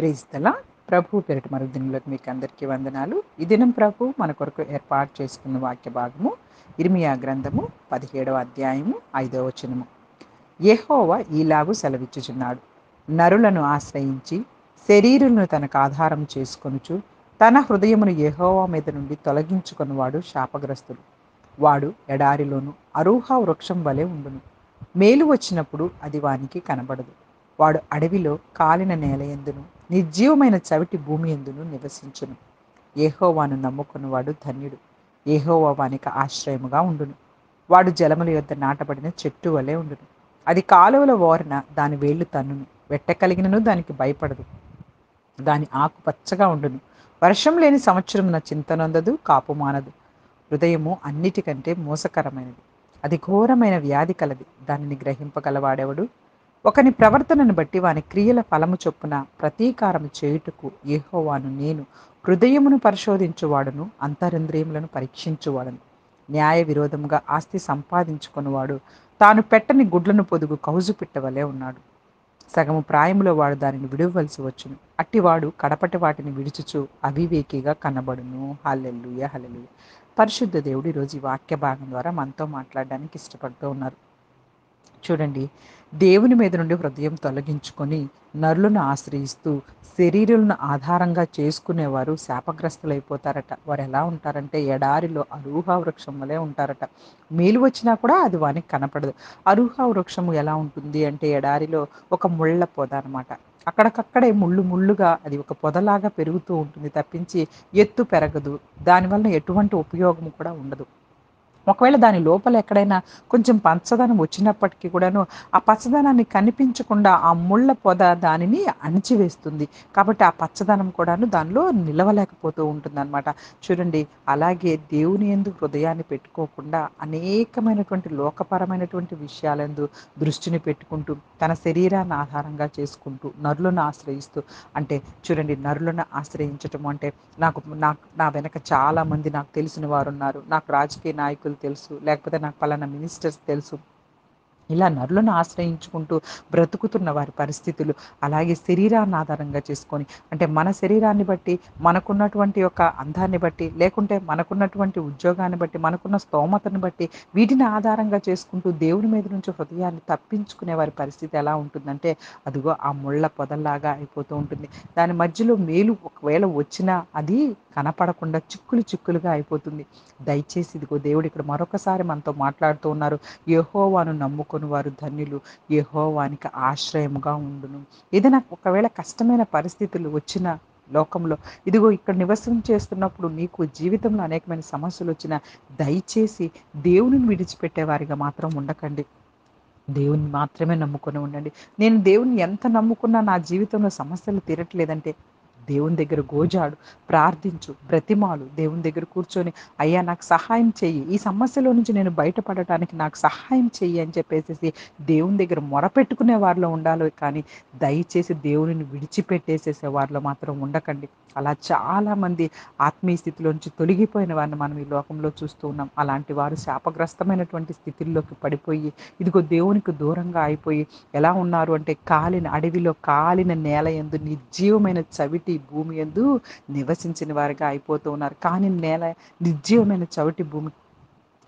Praise the lord. ప్రభు పేరిట మరో దినంలోకి మీకు అందరికీ వందనాలు. ఈ దినం ప్రభు మన కొరకు ఏర్పాటు చేసుకున్న వాక్య భాగము ఇర్మియా గ్రంథము 17వ అధ్యాయము 5వ వచనము. యెహోవా ఈలాగు సెలవిచ్చుచున్నాడు, నరులను ఆశ్రయించి శరీరులను తనకు ఆధారం చేసుకొనుచు తన హృదయమును యెహోవా మీద నుండి తొలగించుకొనివాడు శాపగ్రస్తుడు. వాడు ఎడారిలోను అరూహ వృక్షం వలె ఉండును. మేలు వచ్చినప్పుడు అది వానికి కనబడదు. వాడు అడవిలో కాలిన నేల ఎందును నిర్జీవమైన చవిటి భూమి ఎందును నివసించును. యెహోవాను నమ్ముకున్నవాడు ధన్యుడు. యెహోవా వానికి ఆశ్రయముగా ఉండును. వాడు జలముల యొద్ద నాటబడిన చెట్టు వలె ఉండును. అది కాలువల ఓరన దాని వేళ్లు తన్నును. వెట్ట కలిగినను దానికి భయపడదు. దాని ఆకు పచ్చగా ఉండును. వర్షం లేని సంవత్సరమున చింతనొందదు, కాపు మానదు. హృదయము అన్నిటికంటే మోసకరమైనది, అది ఘోరమైన వ్యాధి కలది. దానిని గ్రహింపగలవాడెవడు? ఒకని ప్రవర్తనను బట్టి వాని క్రియల ఫలము చొప్పున ప్రతీకారము చేయుటకు యెహోవాను నేను హృదయమును పరిశోధించువాడును, అంతరింద్రియములను పరీక్షించువాడును. న్యాయ విరోధముగా ఆస్తి సంపాదించుకున్నవాడు తాను పెట్టని గుడ్లను పొదుగు కౌజు పిట్టవలే ఉన్నాడు. సగము ప్రాయములో వాడు దానిని విడవలసి వచ్చును. అట్టివాడు కడపటి వాటిని విడుచుచు అవివేకిగా కనబడును. హల్లెలూయా, హల్లెలూయా. పరిశుద్ధ దేవుడు ఈరోజు ఈ వాక్య భాగం ద్వారా మనతో మాట్లాడడానికి ఇష్టపడుతూ ఉన్నారు. చూడండి, దేవుని మీద నుండి హృదయం తొలగించుకొని నరులను ఆశ్రయిస్తూ శరీరులను ఆధారంగా చేసుకునేవారు శాపగ్రస్తులైపోతారట. వారు ఎలా ఉంటారంటే ఎడారిలో అరూహా వృక్షం వలె ఉంటారట. మేలు వచ్చినా కూడా అది వానికి కనపడదు. అరూహా వృక్షము ఎలా ఉంటుంది అంటే ఎడారిలో ఒక ముళ్ళ పొద అనమాట. అక్కడికక్కడే ముళ్ళు ముళ్ళుగా అది ఒక పొదలాగా పెరుగుతూ ఉంటుంది తప్పించి ఎత్తు పెరగదు. దానివల్ల ఎటువంటి ఉపయోగం కూడా ఉండదు. ఒకవేళ దాని లోపల ఎక్కడైనా కొంచెం పచ్చదనం వచ్చినప్పటికీ కూడాను ఆ పచ్చదనాన్ని కనిపించకుండా ఆ ముళ్ళ పొద దానిని అణిచివేస్తుంది. కాబట్టి ఆ పచ్చదనం కూడాను దానిలో నిలవలేకపోతూ ఉంటుందన్నమాట. చూడండి, అలాగే దేవుని యందు హృదయాన్ని పెట్టుకోకుండా అనేకమైనటువంటి లోకపరమైనటువంటి విషయాలందు దృష్టిని పెట్టుకుంటూ తన శరీరాన్ని ఆధారంగా చేసుకుంటూ నరులను ఆశ్రయిస్తూ, అంటే చూడండి, నరులను ఆశ్రయించటం అంటే నా వెనక చాలామంది నాకు తెలిసిన వారు ఉన్నారు, నాకు రాజకీయ నాయకులు తెలుసు, లేకపోతే నాకు పలానా మినిస్టర్స్ తెలుసు, ఇలా నరులను ఆశ్రయించుకుంటూ బ్రతుకుతున్న వారి పరిస్థితులు, అలాగే శరీరాన్ని ఆధారంగా చేసుకొని, అంటే మన శరీరాన్ని బట్టి, మనకున్నటువంటి యొక్క అందాన్ని బట్టి, లేకుంటే మనకున్నటువంటి ఉద్యోగాన్ని బట్టి, మనకున్న స్తోమతను బట్టి, వీటిని ఆధారంగా చేసుకుంటూ దేవుని మీద నుంచి హృదయాన్ని తప్పించుకునే వారి పరిస్థితి ఎలా ఉంటుందంటే అదిగో ఆ ముళ్ళ పొదల్లాగా అయిపోతూ ఉంటుంది. దాని మధ్యలో మేలు ఒకవేళ వచ్చినా అది కనపడకుండా చిక్కులు చిక్కులుగా అయిపోతుంది. దయచేసి ఇదిగో దేవుడు ఇక్కడ మరొకసారి మనతో మాట్లాడుతూ ఉన్నారు. యెహోవాను నమ్ముకొని వారు ధన్యులు, యెహోవానికి ఆశ్రయముగా ఉండును. ఏదైనా ఒకవేళ కష్టమైన పరిస్థితులు వచ్చిన లోకంలో, ఇదిగో ఇక్కడ నివసం చేస్తున్నప్పుడు నీకు జీవితంలో అనేకమైన సమస్యలు వచ్చినా దయచేసి దేవునిని విడిచిపెట్టే వారిగా మాత్రం ఉండకండి. దేవుని మాత్రమే నమ్ముకొని ఉండండి. నేను దేవుని ఎంత నమ్ముకున్నా నా జీవితంలో సమస్యలు తీరట్లేదంటే దేవుని దగ్గర గోజాడు, ప్రార్థించు, బ్రతిమాలు, దేవుని దగ్గర కూర్చొని అయ్యా నాకు సహాయం చెయ్యి, ఈ సమస్యలో నుంచి నేను బయటపడటానికి నాకు సహాయం చెయ్యి అని చెప్పేసి దేవుని దగ్గర మొరపెట్టుకునే వారిలో ఉండాలి కానీ దయచేసి దేవునిని విడిచిపెట్టేసేసే వారిలో మాత్రం ఉండకండి. అలా చాలామంది ఆత్మీయ స్థితిలోంచి తొలగిపోయిన వారిని మనం ఈ లోకంలో చూస్తూ ఉన్నాం. అలాంటి వారు శాపగ్రస్తమైనటువంటి స్థితిల్లోకి పడిపోయి ఇదిగో దేవునికి దూరంగా అయిపోయి ఎలా ఉన్నారు అంటే అడవిలో కాలిన నేల యందు నిర్జీవమైన చవిటి భూమి యందు నివసించిన వారిగా అయిపోతూ ఉన్నారు. కానీ నిర్జీవమైన చవిటి భూమి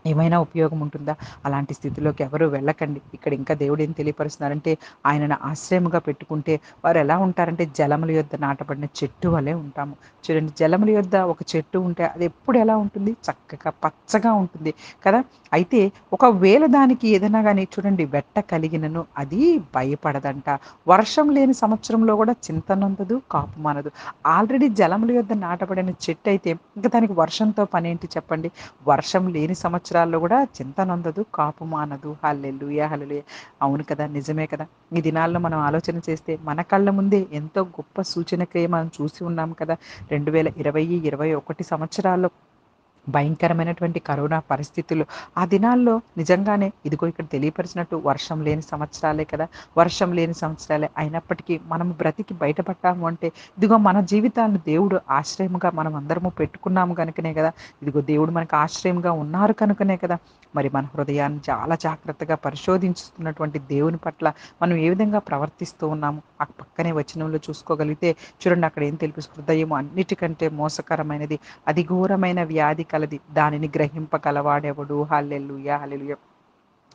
ఏమైనా ఉపయోగం ఉంటుందా? అలాంటి స్థితిలోకి ఎవరు వెళ్ళకండి. ఇక్కడ ఇంకా దేవుడు ఏం తెలియపరుస్తున్నారంటే ఆయనను ఆశ్రయముగా పెట్టుకుంటే వారు ఎలా ఉంటారంటే జలముల యొద్ద నాటబడిన చెట్టు వలె ఉంటాము. చూడండి, జలముల యొద్ద ఒక చెట్టు ఉంటే అది ఎప్పుడు ఎలా ఉంటుంది? చక్కగా పచ్చగా ఉంటుంది కదా! అయితే ఒకవేళ దానికి ఏదైనా గాని చూడండి వెట్ట కలిగినను అది భయపడదంట. వర్షం లేని సంవత్సరంలో కూడా చింతనొందదు, కాపు మానదు. ఆల్రెడీ జలముల యొద్ద నాటబడిన చెట్టు అయితే ఇంక దానికి వర్షంతో పనేంటి చెప్పండి? వర్షం లేని సంవత్సరాల్లో కూడా చింతనొందదు, కాపు మానదు. హల్లెలూయా, హల్లెలూయా. అవును కదా! నిజమే కదా! ఈ దినాల్లో మనం ఆలోచన చేస్తే మన కళ్ళ ముందే ఎంతో గొప్ప సూచన క్రియ మనం చూసి ఉన్నాం కదా! 2020, 21 సంవత్సరాల్లో భయంకరమైనటువంటి కరోనా పరిస్థితులు ఆ దినాల్లో నిజంగానే ఇదిగో ఇక్కడ తెలియపరిచినట్టు వర్షం లేని సంవత్సరాలే కదా! వర్షం లేని సంవత్సరాలే అయినప్పటికీ మనం బ్రతికి బయటపడ్డాము అంటే ఇదిగో మన జీవితాలను దేవుడు ఆశ్రయముగా మనం అందరము పెట్టుకున్నాము గనుకనే కదా! ఇదిగో దేవుడు మనకు ఆశ్రయంగా ఉన్నారు కనుకనే కదా! మరి మన హృదయాన్ని చాలా జాగ్రత్తగా పరిశోధించుతున్నటువంటి దేవుని పట్ల మనం ఏ విధంగా ప్రవర్తిస్తూ ఉన్నాము? ఆ పక్కనే వచనంలో చూసుకోగలిగితే చూడండి అక్కడ ఏం హృదయం అన్నిటికంటే మోసకరమైనది. అది ఘోరమైన వ్యాధి కలది. దానిని గ్రహింపగలవాడెవడు? హల్లెలూయా! హల్లెలూయా!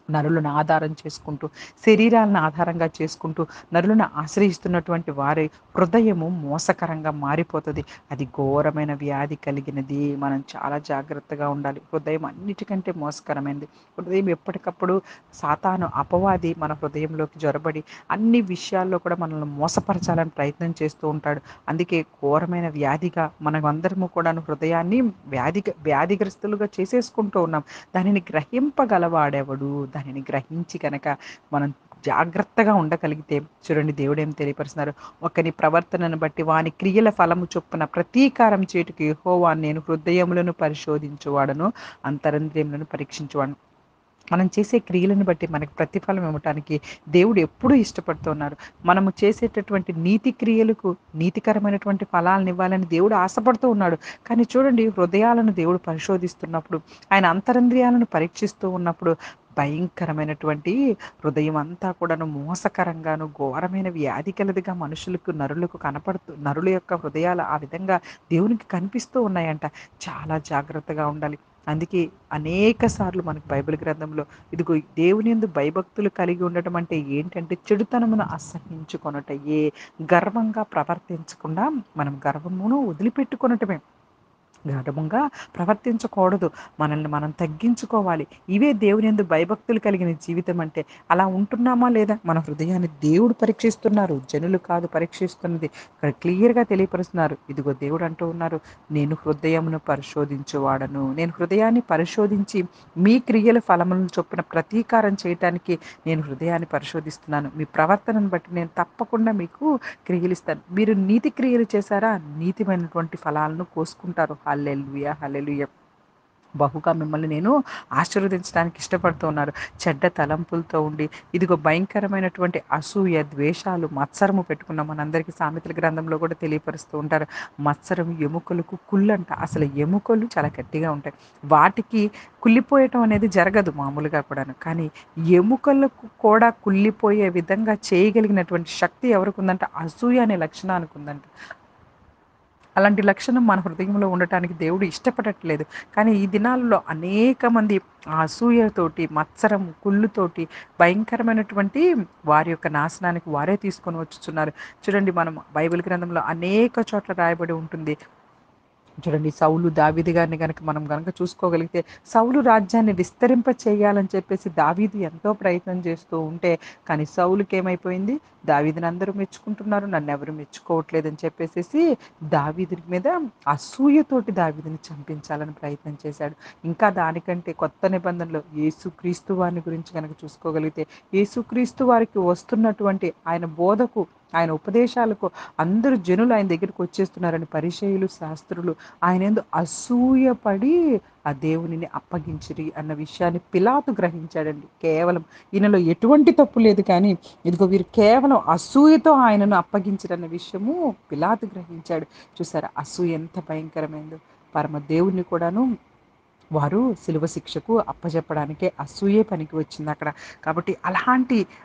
నరులను ఆధారం చేసుకుంటూ, శరీరాలను ఆధారంగా చేసుకుంటూ, నరులను ఆశ్రయిస్తున్నటువంటి వారి హృదయము మోసకరంగా మారిపోతది. అది ఘోరమైన వ్యాధి కలిగినది. మనం చాలా జాగ్రత్తగా ఉండాలి. హృదయం అన్నిటికంటే మోసకరమైనది. హృదయం ఎప్పటికప్పుడు సాతాను అపవాది మన హృదయంలోకి జొరబడి అన్ని విషయాల్లో కూడా మనల్ని మోసపరచాలని ప్రయత్నం చేస్తూ ఉంటాడు. అందుకే ఘోరమైన వ్యాధిగా మనమందరము కూడాను హృదయాన్ని వ్యాధిగ్రస్తులుగా చేసేసుకుంటూ ఉన్నాం. దానిని గ్రహింపగలవాడెవడు? దానిని గ్రహించి గనక మనం జాగ్రత్తగా ఉండగలిగితే చూడండి దేవుడేం తెలియపరుస్తున్నారు. ఒకని ప్రవర్తనను బట్టి వాని క్రియల ఫలము చొప్పున ప్రతీకారం చేయుటకు యెహోవా నేను హృదయములను పరిశోధించువాడను, అంతరంద్రియములను పరీక్షించువాడను. మనం చేసే క్రియలను బట్టి మనకు ప్రతిఫలం ఇవ్వటానికి దేవుడు ఎప్పుడూ ఇష్టపడుతూ ఉన్నారు. మనము చేసేటటువంటి నీతి క్రియలకు నీతికరమైనటువంటి ఫలాలను ఇవ్వాలని దేవుడు ఆశపడుతూ ఉన్నాడు. కానీ చూడండి హృదయాలను దేవుడు పరిశోధిస్తున్నప్పుడు, ఆయన అంతరింద్రియాలను పరీక్షిస్తూ ఉన్నప్పుడు భయంకరమైనటువంటి హృదయం అంతా కూడాను మోసకరంగాను, ఘోరమైన వ్యాధి కలదిగా మనుషులకు, నరులకు నరుల యొక్క హృదయాలు ఆ విధంగా దేవునికి కనిపిస్తూ ఉన్నాయంట. చాలా జాగ్రత్తగా ఉండాలి. అందుకే అనేక సార్లు మనకు బైబిల్ గ్రంథంలో ఇదిగో దేవునియందు భయభక్తులు కలిగి ఉండటం అంటే ఏంటంటే చెడుతనమును అసహించుకొనుటయే. గర్వంగా ప్రవర్తించకుండా మనం గర్వమును వదిలిపెట్టుకొనటమే. గర్వంగా ప్రవర్తించకూడదు. మనల్ని మనం తగ్గించుకోవాలి. ఇవే దేవునియందు భయభక్తులు కలిగిన జీవితం అంటే. అలా ఉంటున్నామా లేదా? మన హృదయాన్ని దేవుడు పరీక్షిస్తున్నారు. జనులు కాదు పరీక్షిస్తున్నది. ఇక్కడ క్లియర్‌గా తెలియపరుస్తున్నారు. ఇదిగో దేవుడు అంటూ ఉన్నారు. నేను హృదయమును పరిశోధించువాడను. నేను హృదయాన్ని పరిశోధించి మీ క్రియల ఫలములను చొప్పున ప్రతీకారం చేయటానికి నేను హృదయాన్ని పరిశోధిస్తున్నాను. మీ ప్రవర్తనను బట్టి నేను తప్పకుండా మీకు క్రియలిస్తాను. మీరు నీతి క్రియలు చేశారా? నీతిమైనటువంటి ఫలాలను కోసుకుంటారు. హల్లెలూయా! హల్లెలూయా! బహుగా మిమ్మల్ని నేను ఆశీర్వదించడానికి ఇష్టపడుతూ ఉన్నారు. చెడ్డ తలంపులతో ఉండి, ఇదిగో భయంకరమైనటువంటి అసూయ, ద్వేషాలు, మత్సరము పెట్టుకున్న మనందరికీ సామెతల గ్రంథంలో కూడా తెలియపరుస్తూ ఉంటారు. మత్సరం ఎముకలకు కుల్లంట. అసలు ఎముకలు చాలా గట్టిగా ఉంటాయి. వాటికి కుళ్ళిపోయటం అనేది జరగదు మామూలుగా కూడాను. కానీ ఎముకలకు కూడా కుళ్ళిపోయే విధంగా చేయగలిగినటువంటి శక్తి ఎవరికుందంటే అసూయ అనే లక్షణానికి ఉందంట. అలాంటి లక్షణం మన హృదయంలో ఉండటానికి దేవుడు ఇష్టపడట్లేదు. కానీ ఈ దినాల్లో అనేక మంది ఆ అసూయతోటి, మత్సరం, కుళ్ళుతోటి భయంకరమైనటువంటి వారి యొక్క నాశనానికి వారే తీసుకొని వచ్చుచున్నారు. చూడండి మనం బైబిల్ గ్రంథంలో అనేక చోట్ల రాయబడి ఉంటుంది. చూడండి సౌలు దావీదు గారిని గనక మనం గనక చూసుకోగలిగితే సౌలు రాజ్యాన్ని విస్తరింప చేయాలని చెప్పేసి దావీదు ఎంతో ప్రయత్నం చేస్తూ ఉంటే కానీ సౌలుకి ఏమైపోయింది దావీదుని అందరూ మెచ్చుకుంటున్నారు నన్ను ఎవరు మెచ్చుకోవట్లేదని చెప్పేసి దావీదు మీద అసూయతోటి దావీదుని చంపించాలని ప్రయత్నం చేశాడు. ఇంకా దానికంటే కొత్త నిబంధనలో యేసుక్రీస్తు వారిని గురించి కనుక చూసుకోగలిగితే యేసుక్రీస్తు వారికి వస్తున్నటువంటి ఆయన బోధకు ఆయన ఉపదేశాలకు అందరూ జనులు ఆయన దగ్గరికి వచ్చేస్తున్నారని పరిసయ్యులు శాస్త్రులు ఆయన యందు అసూయపడి ఆ దేవునిని అప్పగించిరి అన్న విషయాన్ని పిలాతు గ్రహించాడండి. కేవలం ఈయనలో ఎటువంటి తప్పు లేదు కానీ ఇదిగో వీరు కేవలం అసూయతో ఆయనను అప్పగించిరన్న విషయము పిలాతు గ్రహించాడు. చూసారా అసూయ ఎంత భయంకరమైందో. పరమ దేవుణ్ణి కూడాను వారు శిలువ శిక్షకు అప్పజెప్పడానికే అసూయే పనికి వచ్చిందక్కడ. కాబట్టి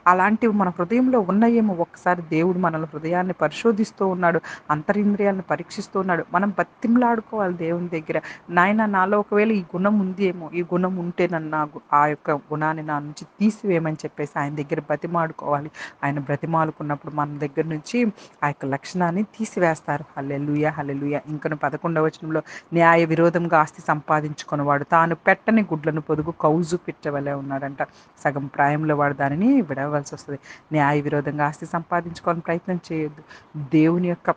అలాంటివి మన హృదయంలో ఉన్నాయేమో ఒక్కసారి దేవుడు మనల హృదయాన్ని పరిశోధిస్తూ ఉన్నాడు. అంతరింద్రియాలను పరీక్షిస్తూ ఉన్నాడు. మనం బతిమలాడుకోవాలి దేవుని దగ్గర. నాయన నాలో ఒకవేళ ఈ గుణం ఉందేమో, ఈ గుణం ఉంటే నన్ను ఆ యొక్క గుణాన్ని నా నుంచి తీసివేయమని చెప్పేసి ఆయన దగ్గర బతిమాడుకోవాలి. ఆయన బ్రతిమాలుకున్నప్పుడు మన దగ్గర నుంచి ఆ యొక్క లక్షణాన్ని తీసివేస్తారు. హల్లెలూయా! హల్లెలూయా! ఇంకను 11వ వచనంలో న్యాయ విరోధంగా ఆస్తి సంపాదించుకున్నవాడు తాను పెట్టని గుడ్లను పొదుగు కౌజు పిట్టవలే ఉన్నాడంట. సగం ప్రాయంలో వాడు దానిని విడవలసి వస్తుంది. న్యాయ విరోధంగా ఆస్తి సంపాదించుకోవాలని ప్రయత్నం చేయొద్దు. దేవుని యొక్క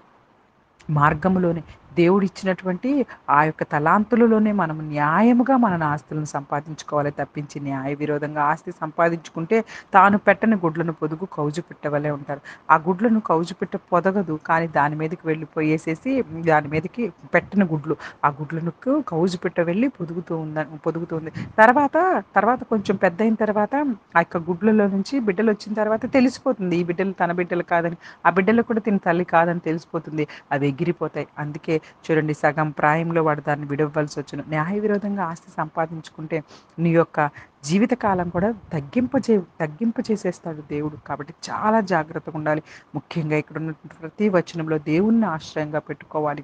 మార్గంలోనే దేవుడిచ్చినటువంటి ఆ యొక్క తలాంతులలోనే మనం న్యాయముగా మన ఆస్తులను సంపాదించుకోవాలి తప్పించి, న్యాయ విరోధంగా ఆస్తి సంపాదించుకుంటే తాను పెట్టని గుడ్లను పొదుగు కౌజు పిట్ట వలె ఉంటారు. ఆ గుడ్లను కౌజు పిట్ట పొదగదు. కానీ దాని మీదకి వెళ్ళిపోయేసేసి దాని మీదకి పెట్టిన గుడ్లు. ఆ గుడ్లకు కౌజు పిట్ట వెళ్ళి పొదుగుతుంది. తర్వాత, తర్వాత కొంచెం పెద్దయిన తర్వాత ఆ యొక్క గుడ్లలో నుంచి బిడ్డలొచ్చిన తర్వాత తెలిసిపోతుంది. ఈ బిడ్డలు తన బిడ్డలు కాదని. ఆ బిడ్డలకు కూడా తిన తల్లి కాదని తెలిసిపోతుంది. అవి ఎగిరిపోతాయి. అందుకే చూడండి, సగం ప్రాయంలో వాడు దాన్ని విడవవలసొచ్చును. న్యాయ విరోధంగా ఆస్తి సంపాదించుకుంటే నీ యొక్క జీవితకాలం కూడా తగ్గింపు చేసేస్తాడు దేవుడు. కాబట్టి చాలా జాగ్రత్తగుండాలి. ముఖ్యంగా ఇక్కడున్నటువంటి ప్రతి వచనంలో దేవుణ్ణి ఆశ్రయంగా పెట్టుకోవాలి.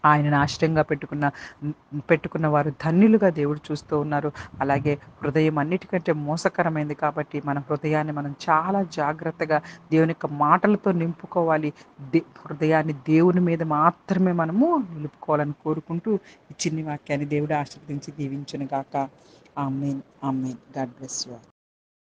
ఆయనను ఆశ్రయంగా పెట్టుకున్న వారు ధన్యులుగా దేవుడు చూస్తూ ఉన్నారు. అలాగే హృదయం అన్నిటికంటే మోసకరమైంది కాబట్టి మన హృదయాన్ని మనం చాలా జాగ్రత్తగా దేవుని యొక్క మాటలతో నింపుకోవాలి. హృదయాన్ని దేవుని మీద మాత్రమే మనము నిలుపుకోవాలని కోరుకుంటూ ఈ చిన్ని వాక్యాన్ని దేవుడు ఆశీర్వదించి దీవించును గాక. ఆమేన్. ఆమేన్. God bless you all.